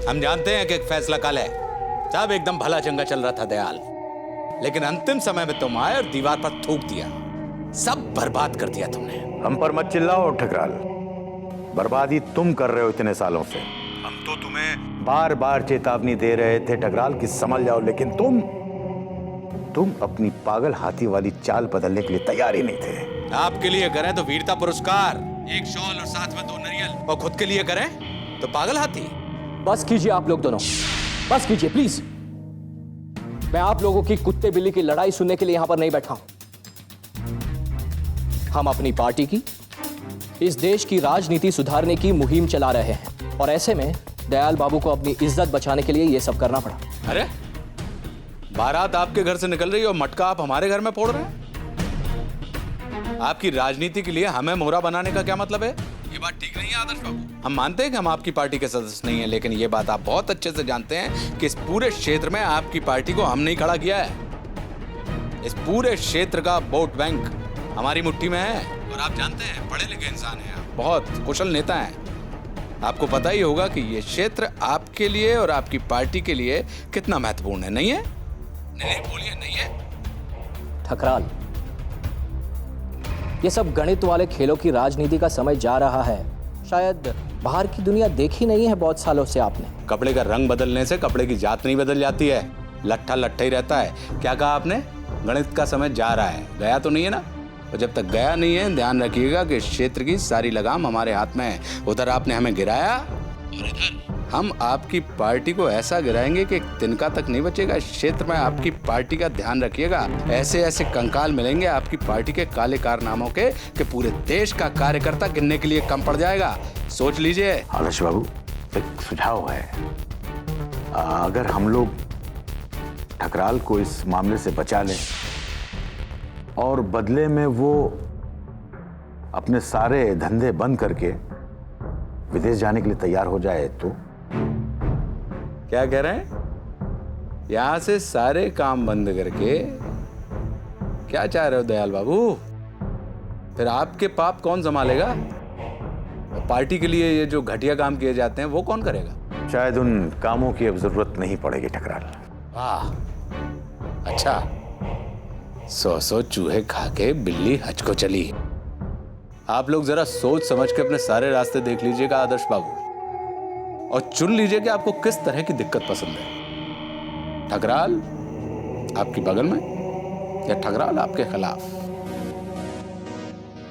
हम जानते हैं कि एक फैसला कल है। सब एकदम भला चंगा चल रहा था दयाल, लेकिन अंतिम समय में तुम आए और दीवार पर थूक दिया। सब बर्बाद कर दिया तुमने। हम पर मत चिल्लाओ ठकराल। बर्बादी तुम कर रहे हो इतने सालों से। हम तो तुम्हें बार बार चेतावनी दे रहे थे ठकराल कि संभल जाओ, लेकिन तुम अपनी पागल हाथी वाली चाल बदलने के लिए तैयार ही नहीं थे। आपके लिए करें तो वीरता पुरस्कार, एक शॉल और साथ में 2 नारियल, और खुद के लिए करें तो पागल हाथी। बस कीजिए आप लोग दोनों, बस कीजिए प्लीज। मैं आप लोगों की कुत्ते बिल्ली की लड़ाई सुनने के लिए यहां पर नहीं बैठा हूं। हम अपनी पार्टी की, इस देश की राजनीति सुधारने की मुहिम चला रहे हैं, और ऐसे में दयाल बाबू को अपनी इज्जत बचाने के लिए यह सब करना पड़ा। अरे बारात आपके घर से निकल रही है और मटका आप हमारे घर में फोड़ रहे हैं। आपकी राजनीति के लिए हमें मोहरा बनाने का क्या मतलब है? ये बात ठीक नहीं है आदर्श बाबू। हम मानते हैं कि हम आपकी पार्टी के सदस्य नहीं हैं, लेकिन ये बात आप बहुत अच्छे से जानते हैं कि इस पूरे क्षेत्र में आपकी पार्टी को हमने ही खड़ा किया है। इस पूरे क्षेत्र का वोट बैंक हमारी मुट्ठी में है, और आप जानते हैं पढ़े लिखे इंसान हैं आप, बहुत कुशल नेता हैं। आपको पता ही होगा कि ये क्षेत्र आपके लिए और आपकी पार्टी के लिए कितना महत्वपूर्ण है, नहीं है? नहीं बोलिए, नहीं है? ठकराल, ये सब गणित वाले खेलों की राजनीति का समय जा रहा है। शायद बाहर की दुनिया देखी नहीं है बहुत सालों से आपने। कपड़े का रंग बदलने से कपड़े की जात नहीं बदल जाती है। लट्ठा लट्ठा ही रहता है। क्या कहा आपने? गणित का समय जा रहा है, गया तो नहीं है ना? और जब तक गया नहीं है, ध्यान रखिएगा कि क्षेत्र की सारी लगाम हमारे हाथ में है। उधर आपने हमें गिराया और इधर हम आपकी पार्टी को ऐसा गिराएंगे कि तिनका तक नहीं बचेगा। इस क्षेत्र में आपकी पार्टी का ध्यान रखिएगा। ऐसे ऐसे कंकाल मिलेंगे आपकी पार्टी के काले कारनामों के कि पूरे देश का कार्यकर्ता गिनने के लिए कम पड़ जाएगा। सोच लीजिए। आदर्श बाबू, एक सुझाव है। अगर हम लोग ठकराल को इस मामले से बचा लें और बदले में वो अपने सारे धंधे बंद करके विदेश जाने के लिए तैयार हो जाए तो? क्या कह रहे हैं? यहां से सारे काम बंद करके क्या चाह रहे हो दयाल बाबू? फिर आपके पाप कौन संभालेगा? पार्टी के लिए ये जो घटिया काम किए जाते हैं वो कौन करेगा? शायद उन कामों की अब जरूरत नहीं पड़ेगी ठकराल। वाह, अच्छा। 100 चूहे खा के बिल्ली हज को चली। आप लोग जरा सोच समझ के अपने सारे रास्ते देख लीजिएगा आदर्श बाबू, और चुन लीजिए कि आपको किस तरह की दिक्कत पसंद है। ठकराल आपकी बगल में या ठकराल आपके खिलाफ?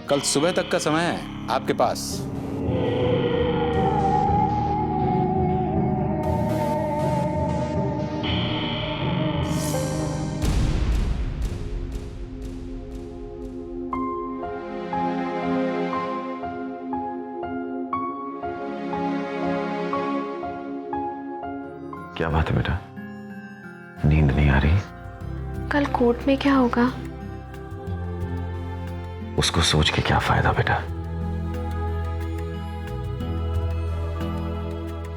कल सुबह तक का समय है आपके पास। क्या बात है बेटा, नींद नहीं आ रही? कल कोर्ट में क्या होगा? उसको सोच के क्या फायदा बेटा।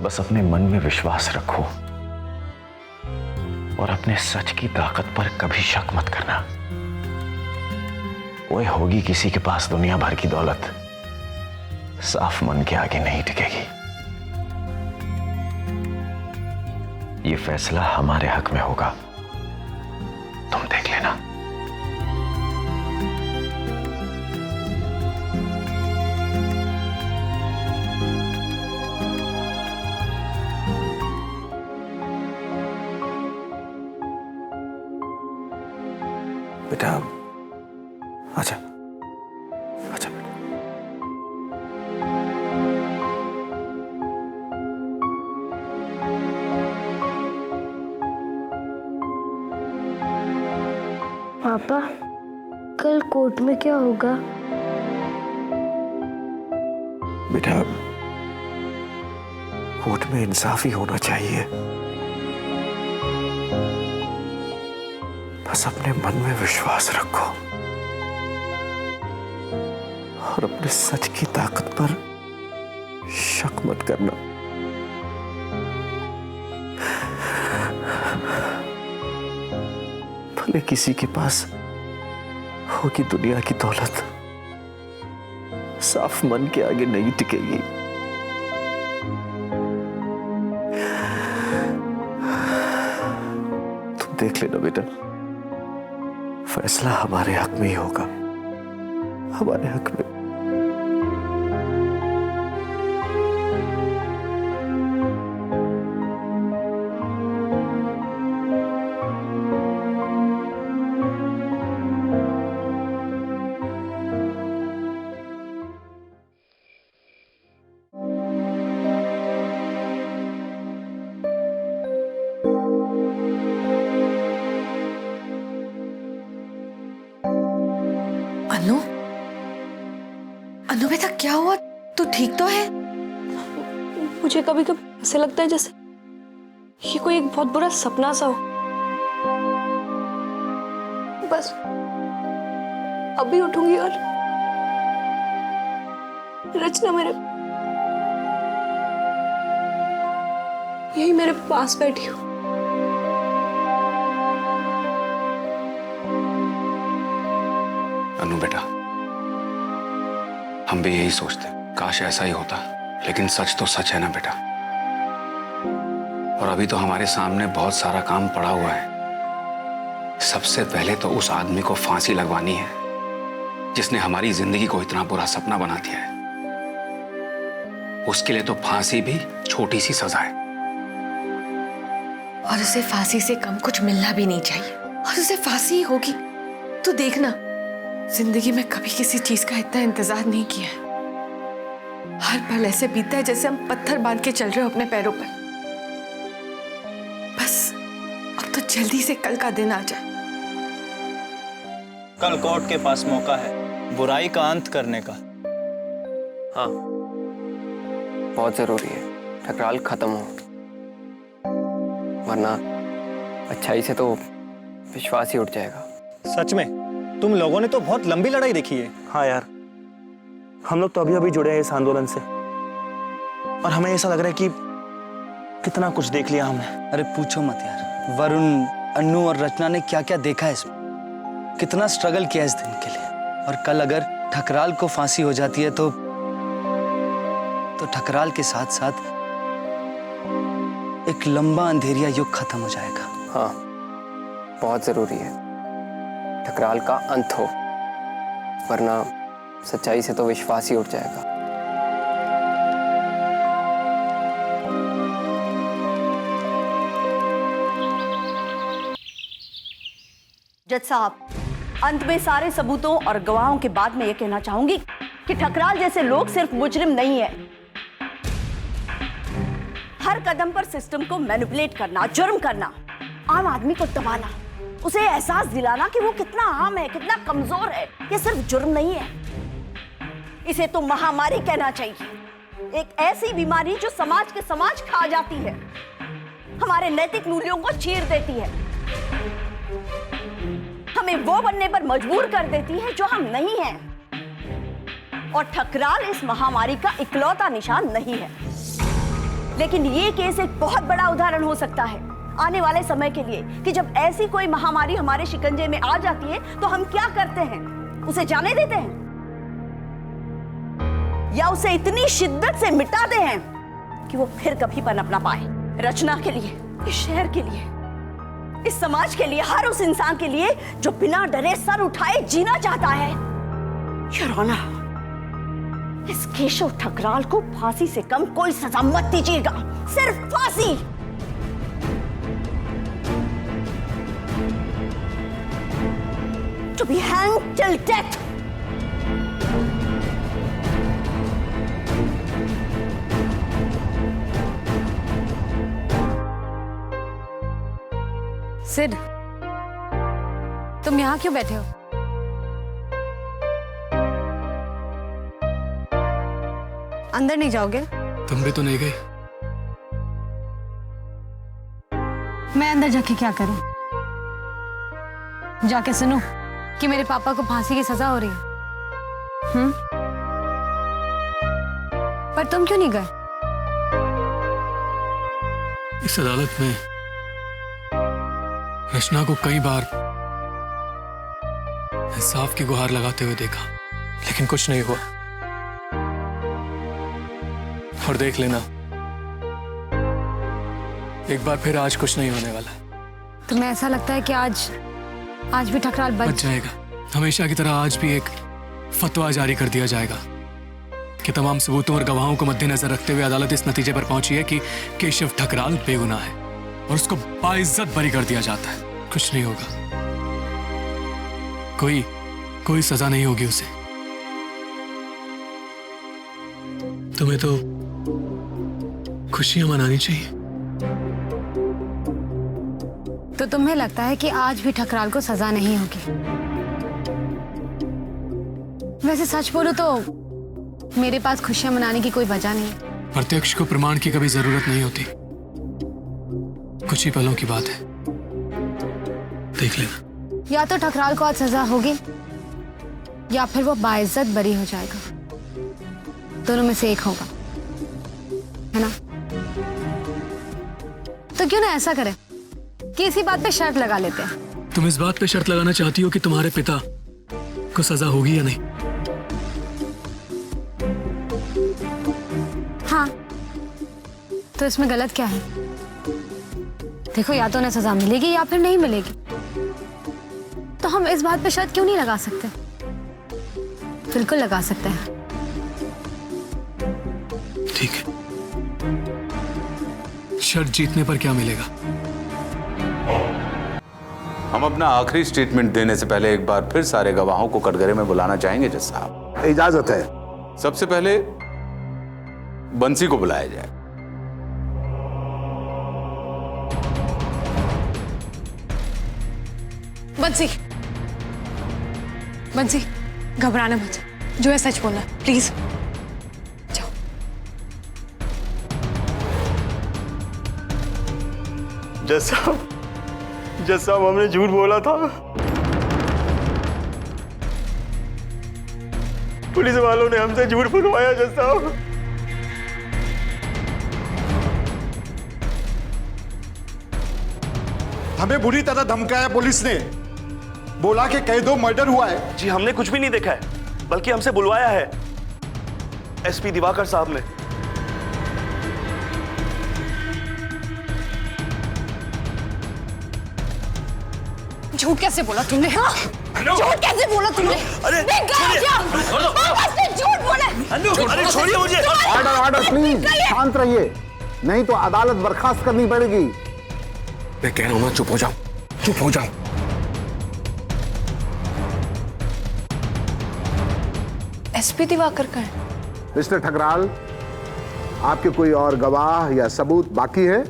बस अपने मन में विश्वास रखो और अपने सच की ताकत पर कभी शक मत करना। वो होगी किसी के पास दुनिया भर की दौलत, साफ मन के आगे नहीं टिकेगी। ये फैसला हमारे हक में होगा, तुम देख लेना। बेटा आजा, आजा बेटा। पापा, कल कोर्ट में क्या होगा? बेटा, कोर्ट में इंसाफ ही होना चाहिए। बस अपने मन में विश्वास रखो और अपने सच की ताकत पर शक मत करना। भले किसी के पास होगी दुनिया की दौलत, साफ मन के आगे नहीं टिकेगी। देख लेना बेटा, फैसला हमारे हक में ही होगा, हमारे हक में। अनु, अनु बेटा क्या हुआ? तू ठीक तो है? मुझे कभी कभी ऐसे लगता है जैसे ये कोई एक बहुत बुरा सपना सा हो। बस अभी उठूंगी और रचना यही मेरे पास बैठी हो। अनु बेटा, हम भी यही सोचते, काश ऐसा ही होता, लेकिन सच तो सच है ना बेटा। और अभी तो हमारे सामने बहुत सारा काम पड़ा हुआ है। सबसे पहले तो उस आदमी को फांसी लगवानी है जिसने हमारी जिंदगी को इतना बुरा सपना बना दिया है। उसके लिए तो फांसी भी छोटी सी सजा है। और उसे फांसी से कम कुछ मिलना भी नहीं चाहिए, और उसे फांसी ही होगी। तू देखना, जिंदगी में कभी किसी चीज का इतना इंतजार नहीं किया है। हर पल ऐसे बीतता है जैसे हम पत्थर बांध के चल रहे हो अपने पैरों पर। बस अब तो जल्दी से कल का दिन आ जाए। कल कोर्ट के पास मौका है बुराई का अंत करने का। हाँ, बहुत जरूरी है ठकराल खत्म हो, वरना अच्छाई से तो विश्वास ही उठ जाएगा। सच में तुम लोगों ने तो बहुत लंबी लड़ाई देखी है। हाँ यार, हम लोग तो अभी अभी जुड़े हैं इस आंदोलन से, और हमें ऐसा लग रहा है कि कितना कुछ देख लिया हमने। अरे पूछो मत यार, वरुण, अन्नू और रचना ने क्या क्या देखा है इसमें, कितना स्ट्रगल किया इस दिन के लिए। और कल अगर ठकराल को फांसी हो जाती है तो ठकराल के साथ साथ एक लंबा अंधेरिया युग खत्म हो जाएगा। हाँ, बहुत जरूरी है ठकराल का अंत हो, वरना सच्चाई से तो विश्वास ही उठ जाएगा। जज साहब, अंत में सारे सबूतों और गवाहों के बाद मैं ये कहना चाहूंगी कि ठकराल जैसे लोग सिर्फ मुजरिम नहीं है। हर कदम पर सिस्टम को मैनिपुलेट करना, जुर्म करना, आम आदमी को दबाना, उसे एहसास दिलाना कि वो कितना आम है, कितना कमजोर है, ये सिर्फ जुर्म नहीं है, इसे तो महामारी कहना चाहिए। एक ऐसी बीमारी जो समाज के समाज खा जाती है, हमारे नैतिक मूल्यों को चीर देती है, हमें वो बनने पर मजबूर कर देती है जो हम नहीं हैं। और ठकराल इस महामारी का इकलौता निशान नहीं है, लेकिन ये केस एक बहुत बड़ा उदाहरण हो सकता है आने वाले समय के लिए कि जब ऐसी कोई महामारी हमारे शिकंजे में आ जाती है तो हम क्या करते हैं? उसे जाने देते हैं या उसे इतनी शिद्दत से मिटाते हैं कि वो फिर कभी पनप ना पाए। रचना के लिए, इस शहर के लिए, इस समाज के लिए, हर उस इंसान के लिए जो बिना डरे सर उठाए जीना चाहता है। योर ऑनर, इस केशव ठकराल को फांसी से कम कोई सजा मत दीजिएगा, सिर्फ फांसी। To be hanged till death. Sid, तुम यहाँ क्यों बैठे हो? अंदर नहीं जाओगे? तुम भी तो नहीं गई। मैं अंदर जाके क्या करूं? जाके सुनो कि मेरे पापा को फांसी की सजा हो रही है। पर तुम क्यों नहीं गए? इस अदालत में रचना को कई बार इंसाफ की गुहार लगाते हुए देखा, लेकिन कुछ नहीं हुआ। और देख लेना, एक बार फिर आज कुछ नहीं होने वाला। तुम्हें ऐसा लगता है कि आज भी ठकराल बच जाएगा? हमेशा की तरह आज भी एक फतवा जारी कर दिया जाएगा कि तमाम सबूतों और गवाहों को मद्देनजर रखते हुए अदालत इस नतीजे पर पहुंची है कि केशव ठकराल बेगुनाह है और उसको बाइज्जत बरी कर दिया जाता है। कुछ नहीं होगा, कोई सजा नहीं होगी उसे। तुम्हें तो खुशियां मनानी चाहिए। तो तुम्हें लगता है कि आज भी ठकराल को सजा नहीं होगी? वैसे सच बोलो तो मेरे पास खुशियां मनाने की कोई वजह नहीं। प्रत्यक्ष को प्रमाण की कभी जरूरत नहीं होती, कुछ ही पलों की बात है, देख लेना। या तो ठकराल को आज सजा होगी या फिर वो बाइज्जत बरी हो जाएगा, दोनों में से एक होगा, है ना? तो क्यों ना ऐसा करें कि इसी बात पे शर्त लगा लेते हैं। तुम इस बात पे शर्त लगाना चाहती हो कि तुम्हारे पिता को सजा होगी या नहीं? हाँ, तो इसमें गलत क्या है? देखो, या तो उन्हें सजा मिलेगी या फिर नहीं मिलेगी, तो हम इस बात पे शर्त क्यों नहीं लगा सकते? बिल्कुल लगा सकते हैं। ठीक है, शर्त जीतने पर क्या मिलेगा? हम अपना आखिरी स्टेटमेंट देने से पहले एक बार फिर सारे गवाहों को कटघरे में बुलाना चाहेंगे जज साहब। इजाजत है। सबसे पहले बंसी को बुलाया जाए। बंसी, घबराना मत, जो है सच बोलना, प्लीज जाओ। जज साहब हमने झूठ बोला था। पुलिस वालों ने हमसे झूठ बुलवाया जज साहब। हमें बुरी तरह धमकाया पुलिस ने, बोला कि कह दो मर्डर हुआ है। जी हमने कुछ भी नहीं देखा है, बल्कि हमसे बुलवाया है एसपी दिवाकर साहब ने। झूठ कैसे बोला तुमने? हाँ? झूठ कैसे बोला तुमने? अरे झूठ बोला। अरे छोड़िए मुझे। ऑर्डर प्लीज, शांत रहिए, नहीं तो अदालत बर्खास्त करनी पड़ेगी। मैं कह रहा हूं ना, चुप हो जाओ, चुप हो जाओ। एसपी दिवाकर का है? मिस्टर ठकराल, आपके कोई और गवाह या सबूत बाकी है?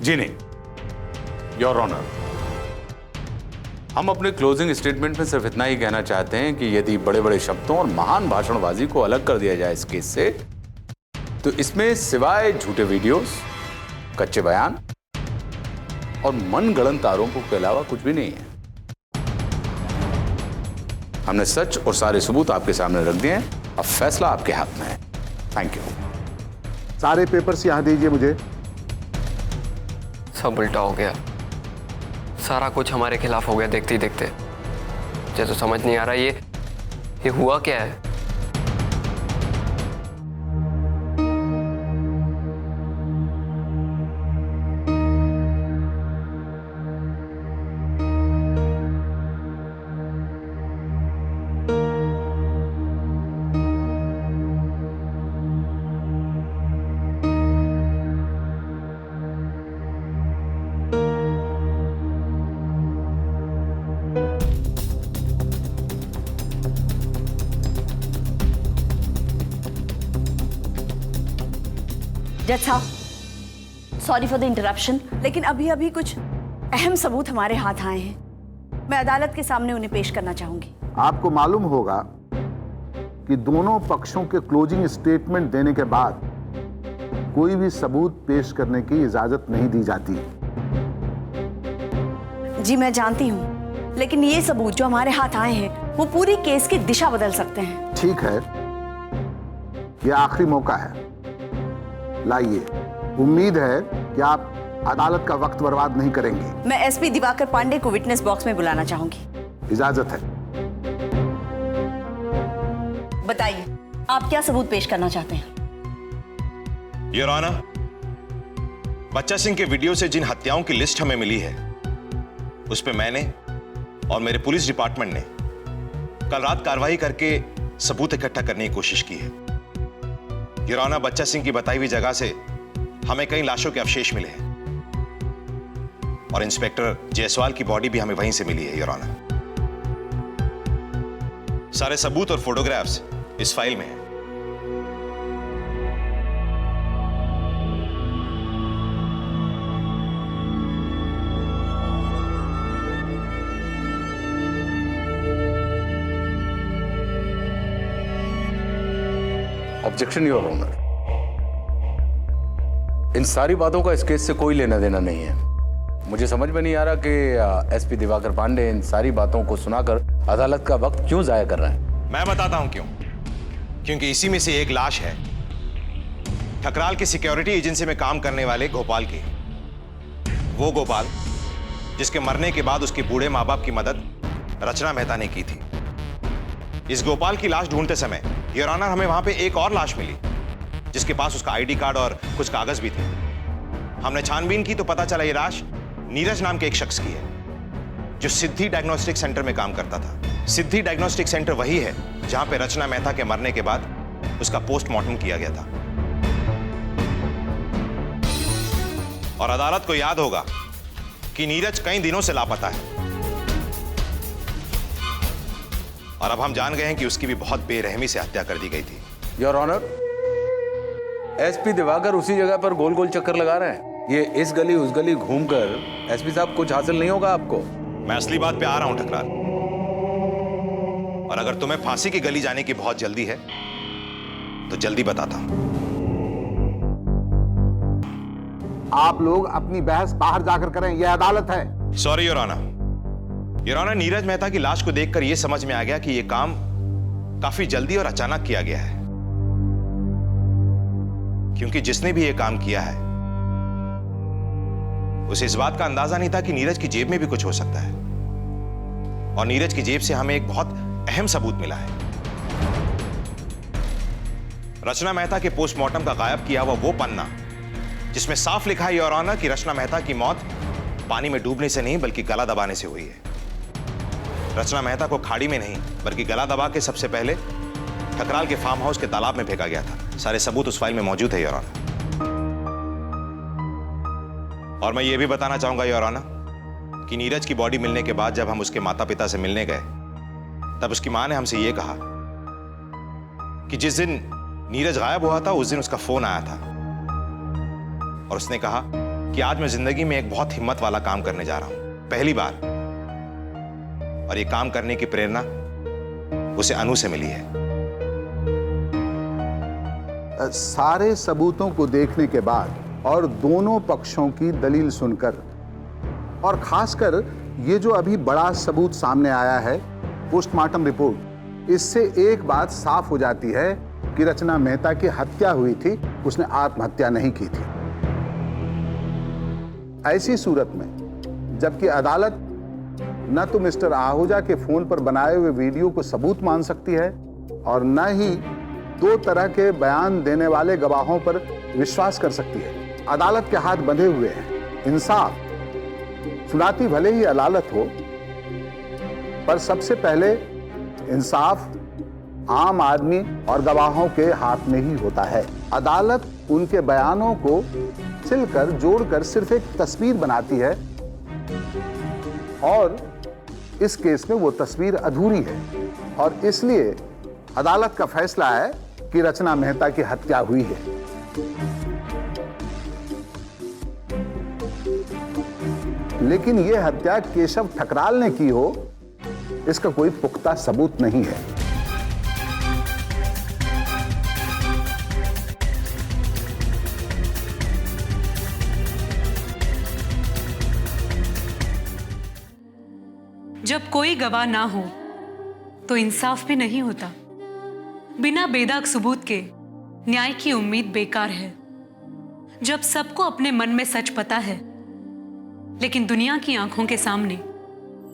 जी नहीं, योर ऑनर। हम अपने क्लोजिंग स्टेटमेंट में सिर्फ इतना ही कहना चाहते हैं कि यदि बड़े बड़े शब्दों और महान भाषणबाजी को अलग कर दिया जाए इस केस से, तो इसमें सिवाय झूठे वीडियोस, कच्चे बयान और मनगढ़ंत आरोपों के अलावा कुछ भी नहीं है। हमने सच और सारे सबूत आपके सामने रख दिए हैं, अब फैसला आपके हाथ में है। Thank you. सारे पेपर्स यहां दीजिए मुझे। सब उल्टा हो गया, सारा कुछ हमारे खिलाफ हो गया देखते ही देखते। मुझे तो समझ नहीं आ रहा ये हुआ क्या है। जज साहब, सॉरी फॉर द इंटरप्शन, लेकिन अभी अभी कुछ अहम सबूत हमारे हाथ आए हैं। मैं अदालत के सामने उन्हें पेश करना चाहूंगी। आपको मालूम होगा कि दोनों पक्षों के क्लोजिंग स्टेटमेंट देने के बाद कोई भी सबूत पेश करने की इजाजत नहीं दी जाती। जी मैं जानती हूँ, लेकिन ये सबूत जो हमारे हाथ आए हैं वो पूरी केस की दिशा बदल सकते हैं। ठीक है, यह आखिरी मौका है, लाइए। उम्मीद है कि आप अदालत का वक्त बर्बाद नहीं करेंगे। मैं एसपी दिवाकर पांडे को विटनेस बॉक्स में बुलाना चाहूंगी। इजाजत है। बताइए, आप क्या सबूत पेश करना चाहते हैं? योर ऑनर, बच्चा सिंह के वीडियो से जिन हत्याओं की लिस्ट हमें मिली है, उस पे मैंने और मेरे पुलिस डिपार्टमेंट ने कल रात कार्रवाई करके सबूत इकट्ठा करने की कोशिश की है। योर ऑनर, बच्चा सिंह की बताई हुई जगह से हमें कई लाशों के अवशेष मिले हैं और इंस्पेक्टर जायसवाल की बॉडी भी हमें वहीं से मिली है। योर ऑनर, सारे सबूत और फोटोग्राफ्स इस फाइल में हैं। ऑब्जेक्शन योर ऑनर, इन सारी बातों का इस केस से कोई लेना देना नहीं है। मुझे समझ में नहीं आ रहा कि एसपी दिवाकर पांडे इन सारी बातों को सुनाकर अदालत का वक्त क्यों जाया कर रहे हैं। मैं बताता हूं क्यों। क्योंकि इसी में से एक लाश है ठकराल की सिक्योरिटी एजेंसी में काम करने वाले गोपाल की। वो गोपाल जिसके मरने के बाद उसके बूढ़े माँ बाप की मदद रचना मेहता ने की थी। इस गोपाल की लाश ढूंढते समय योर ऑनर हमें वहां पे एक और लाश मिली जिसके पास उसका आईडी कार्ड और कुछ कागज भी थे। हमने छानबीन की तो पता चला ये लाश नीरज नाम के एक शख्स की है जो सिद्धि डायग्नोस्टिक सेंटर में काम करता था। सिद्धि डायग्नोस्टिक सेंटर वही है जहां पे रचना मेहता के मरने के बाद उसका पोस्टमार्टम किया गया था। और अदालत को याद होगा कि नीरज कई दिनों से लापता है और अब हम जान गए हैं कि उसकी भी बहुत बेरहमी से हत्या कर दी गई थी। योर ऑनर, एसपी दिवाकर उसी जगह पर गोल गोल चक्कर लगा रहे हैं। ये इस गली उस गली घूमकर एसपी साहब कुछ हासिल नहीं होगा आपको। मैं असली बात पे आ रहा हूं ठकराल, और अगर तुम्हें फांसी की गली जाने की बहुत जल्दी है तो जल्दी बताता हूं। आप लोग अपनी बहस बाहर जाकर करें, यह अदालत है। Sorry your honour. Your honour, Neeraj Mehta की लाश को देखकर यह समझ में आ गया कि यह काम काफी जल्दी और अचानक किया गया है, क्योंकि जिसने भी यह काम किया है उसे इस बात का अंदाजा नहीं था कि नीरज की जेब में भी कुछ हो सकता है। और नीरज की जेब से हमें एक बहुत अहम सबूत मिला है। रचना मेहता के पोस्टमार्टम का गायब किया हुआ वो पन्ना जिसमें साफ लिखा है योर ऑनर कि रचना मेहता की मौत पानी में डूबने से नहीं बल्कि गला दबाने से हुई है। रचना मेहता को खाड़ी में नहीं बल्कि गला दबा के सबसे पहले ठकराल के फार्म हाउस के तालाब में फेंका गया था। सारे सबूत उस फाइल में मौजूद है योर ऑनर। और मैं ये भी बताना चाहूंगा योर ऑनर कि नीरज की बॉडी मिलने के बाद जब हम उसके माता पिता से मिलने गए तब उसकी मां ने हमसे यह कहा कि जिस दिन नीरज गायब हुआ था उस दिन उसका फोन आया था और उसने कहा कि आज मैं जिंदगी में एक बहुत हिम्मत वाला काम करने जा रहा हूं, पहली बार। और ये काम करने की प्रेरणा उसे अनु से मिली है। सारे सबूतों को देखने के बाद और दोनों पक्षों की दलील सुनकर और खासकर ये जो अभी बड़ा सबूत सामने आया है पोस्टमार्टम रिपोर्ट, इससे एक बात साफ हो जाती है कि रचना मेहता की हत्या हुई थी, उसने आत्महत्या नहीं की थी। ऐसी सूरत में जबकि अदालत न तो मिस्टर आहूजा के फोन पर बनाए हुए वीडियो को सबूत मान सकती है और न ही दो तरह के बयान देने वाले गवाहों पर विश्वास कर सकती है। अदालत के हाथ बंधे हुए हैं। इंसाफ सुनाती भले ही अदालत हो, पर सबसे पहले इंसाफ आम आदमी और गवाहों के हाथ में ही होता है। अदालत उनके बयानों को सिलकर जोड़कर सिर्फ एक तस्वीर बनाती है और इस केस में वो तस्वीर अधूरी है और इसलिए अदालत का फैसला है कि रचना मेहता की हत्या हुई है। लेकिन यह हत्या केशव ठकराल ने की हो, इसका कोई पुख्ता सबूत नहीं है। जब कोई गवाह ना हो तो इंसाफ भी नहीं होता। बिना बेदाग सबूत के न्याय की उम्मीद बेकार है। जब सबको अपने मन में सच पता है लेकिन दुनिया की आंखों के सामने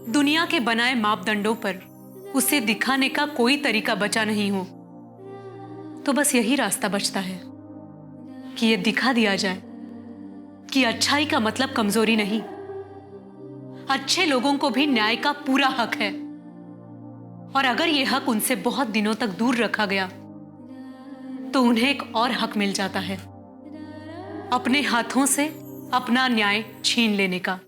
दुनिया के बनाए मापदंडों पर उसे दिखाने का कोई तरीका बचा नहीं हो, तो बस यही रास्ता बचता है कि यह दिखा दिया जाए कि अच्छाई का मतलब कमजोरी नहीं, अच्छे लोगों को भी न्याय का पूरा हक है, और अगर यह हक उनसे बहुत दिनों तक दूर रखा गया तो उन्हें एक और हक मिल जाता है, अपने हाथों से अपना न्याय छीन लेने का।